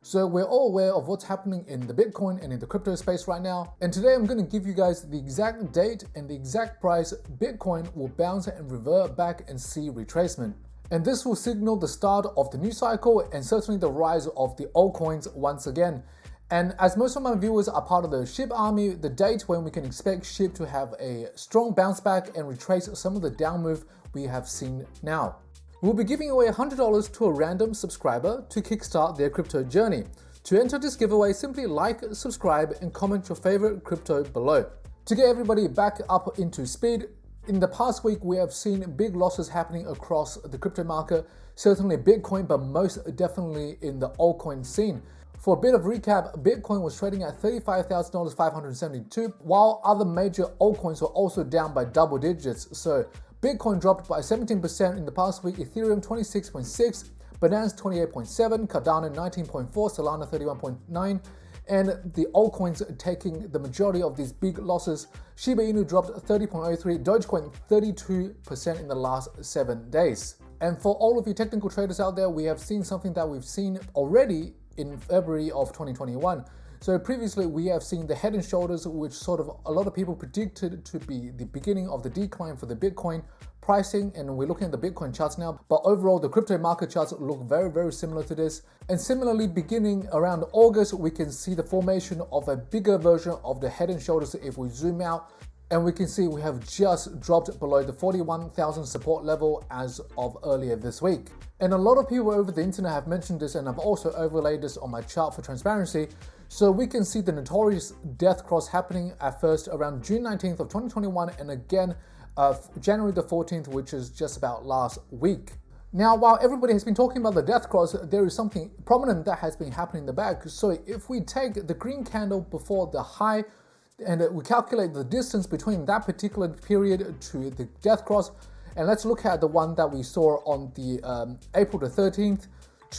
So we're all aware of what's happening in the Bitcoin and in the crypto space right now. And today I'm going to give you guys the exact date and the exact price Bitcoin will bounce and revert back and see retracement. And this will signal the start of the new cycle and certainly the rise of the altcoins once again. And as most of my viewers are part of the SHIB army, the date when we can expect SHIB to have a strong bounce back and retrace some of the down move we have seen now. We'll be giving away $100 to a random subscriber to kickstart their crypto journey. To enter this giveaway, simply like, subscribe, and comment your favorite crypto below. To get everybody back up into speed, in the past week we have seen big losses happening across the crypto market, certainly Bitcoin, but most definitely in the altcoin scene. For a bit of recap, Bitcoin was trading at $35,572, while other major altcoins were also down by double digits. So Bitcoin dropped by 17% in the past week, Ethereum 26.6%, Binance 28.7%, Cardano 19.4%, Solana 31.9%, and the altcoins taking the majority of these big losses. Shiba Inu dropped 30.03%, Dogecoin 32% in the last 7 days. And for all of you technical traders out there, we have seen something that we've seen already in February of 2021. So previously we have seen the head and shoulders, which sort of a lot of people predicted to be the beginning of the decline for the Bitcoin pricing, and we're looking at the Bitcoin charts now, but overall the crypto market charts look very similar to this. And similarly, beginning around August, we can see the formation of a bigger version of the head and shoulders. If we zoom out, and we can see we have just dropped below the 41,000 support level as of earlier this week. And a lot of people over the internet have mentioned this, and I've also overlaid this on my chart for transparency. So we can see the notorious death cross happening at first around June 19th of 2021, and again January the 14th, which is just about last week. Now, while everybody has been talking about the death cross, there is something prominent that has been happening in the back. So if we take the green candle before the high, and we calculate the distance between that particular period to the death cross, and let's look at the one that we saw on the April the 13th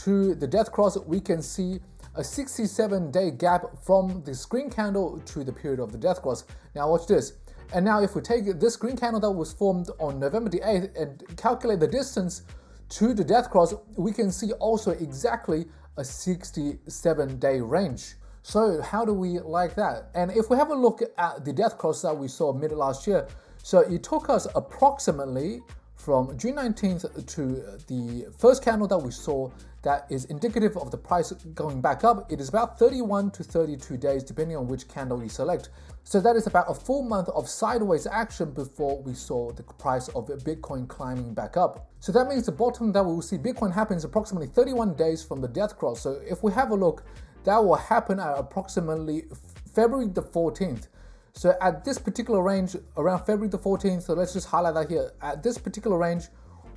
to the death cross, we can see a 67-day gap from this green candle to the period of the death cross. Now watch this. And now if we take this green candle that was formed on November the 8th and calculate the distance to the death cross, we can see also exactly a 67-day range. So how do we like that? And if we have a look at the death cross that we saw mid last year, so it took us approximately from June 19th to the first candle that we saw that is indicative of the price going back up. It is about 31 to 32 days depending on which candle you select. So that is about a full month of sideways action before we saw the price of Bitcoin climbing back up. So that means the bottom that we will see Bitcoin happens approximately 31 days from the death cross. So if we have a look, that will happen at approximately February the 14th. So at this particular range, around February the 14th, so let's just highlight that here. At this particular range,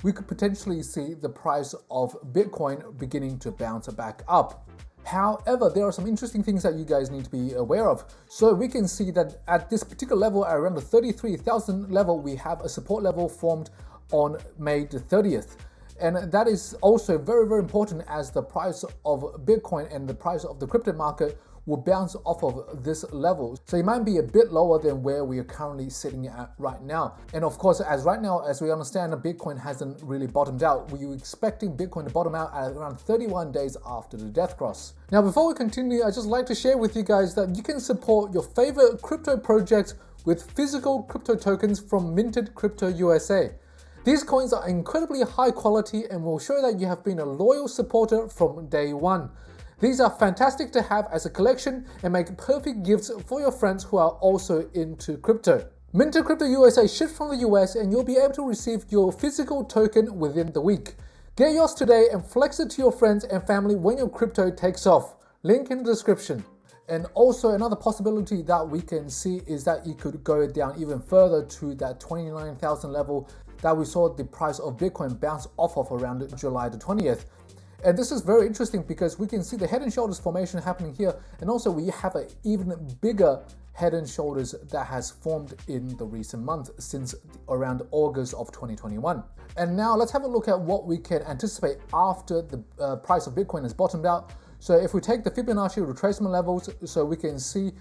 we could potentially see the price of Bitcoin beginning to bounce back up. However, there are some interesting things that you guys need to be aware of. So we can see that at this particular level, at around the 33,000 level, we have a support level formed on May the 30th. And that is also very important, as the price of Bitcoin and the price of the crypto market will bounce off of this level. So it might be a bit lower than where we are currently sitting at right now. And of course, as right now, as we understand, Bitcoin hasn't really bottomed out. We're expecting Bitcoin to bottom out at around 31 days after the death cross. Now, before we continue, I'd just like to share with you guys that you can support your favorite crypto projects with physical crypto tokens from Minted Crypto USA. These coins are incredibly high quality and will show that you have been a loyal supporter from day one. These are fantastic to have as a collection and make perfect gifts for your friends who are also into crypto. Minted Crypto USA ships from the US, and you'll be able to receive your physical token within the week. Get yours today and flex it to your friends and family when your crypto takes off. Link in the description. And also another possibility that we can see is that it could go down even further to that 29,000 level that we saw the price of Bitcoin bounce off of around July the 20th. And this is very interesting because we can see the head and shoulders formation happening here, and also we have an even bigger head and shoulders that has formed in the recent month since around August of 2021. And now let's have a look at what we can anticipate after the price of Bitcoin has bottomed out. So if we take the Fibonacci retracement levels, so we can see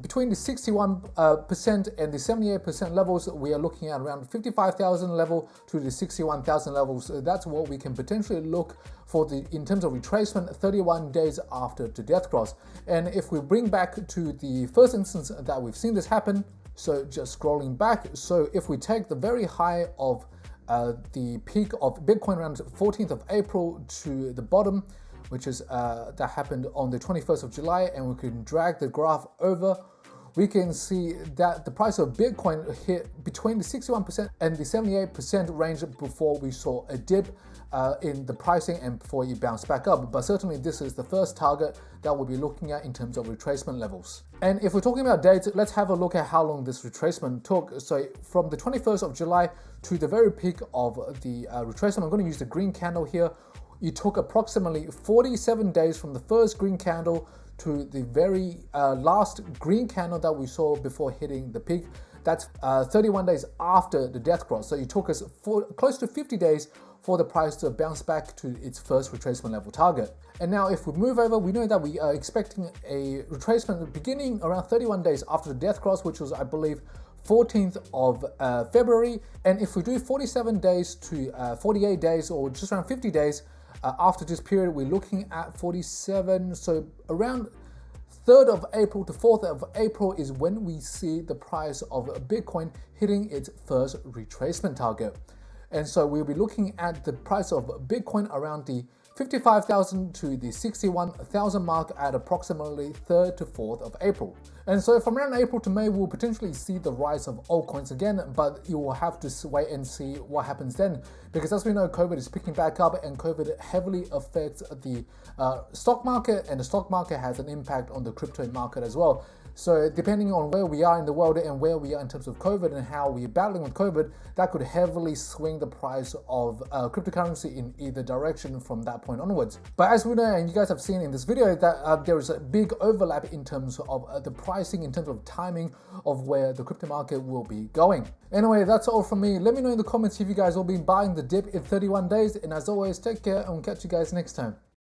between the 61% and the 78% levels, we are looking at around 55,000 level to the 61,000 levels. So that's what we can potentially look for in terms of retracement 31 days after the death cross. And if we bring back to the first instance that we've seen this happen, so just scrolling back, so if we take the very high of the peak of Bitcoin around 14th of April to the bottom, which is that happened on the 21st of July, and we can drag the graph over, we can see that the price of Bitcoin hit between the 61% and the 78% range before we saw a dip in the pricing and before it bounced back up. But certainly this is the first target that we'll be looking at in terms of retracement levels. And if we're talking about dates, let's have a look at how long this retracement took. So from the 21st of July to the very peak of the retracement, I'm going to use the green candle here. It took approximately 47 days from the first green candle to the very last green candle that we saw before hitting the peak. That's 31 days after the death cross. So it took us close to 50 days for the price to bounce back to its first retracement level target. And now if we move over, we know that we are expecting a retracement beginning around 31 days after the death cross, which was, I believe, 14th of February. And if we do 47 days to 48 days, or just around 50 days, after this period, we're looking at 47, so around 3rd of April to 4th of April is when we see the price of Bitcoin hitting its first retracement target. And so we'll be looking at the price of Bitcoin around the 55,000 to the 61,000 mark at approximately 3rd to 4th of April. And so from around April to May, we'll potentially see the rise of altcoins again, but you will have to wait and see what happens then. Because as we know, COVID is picking back up, and COVID heavily affects the stock market, and the stock market has an impact on the crypto market as well. So depending on where we are in the world and where we are in terms of COVID and how we're battling with COVID, that could heavily swing the price of cryptocurrency in either direction from that point onwards. But as we know, and you guys have seen in this video, that there is a big overlap in terms of the pricing, in terms of timing of where the crypto market will be going. Anyway, that's all from me. Let me know in the comments if you guys will be buying the dip in 31 days. And as always, take care and we'll catch you guys next time.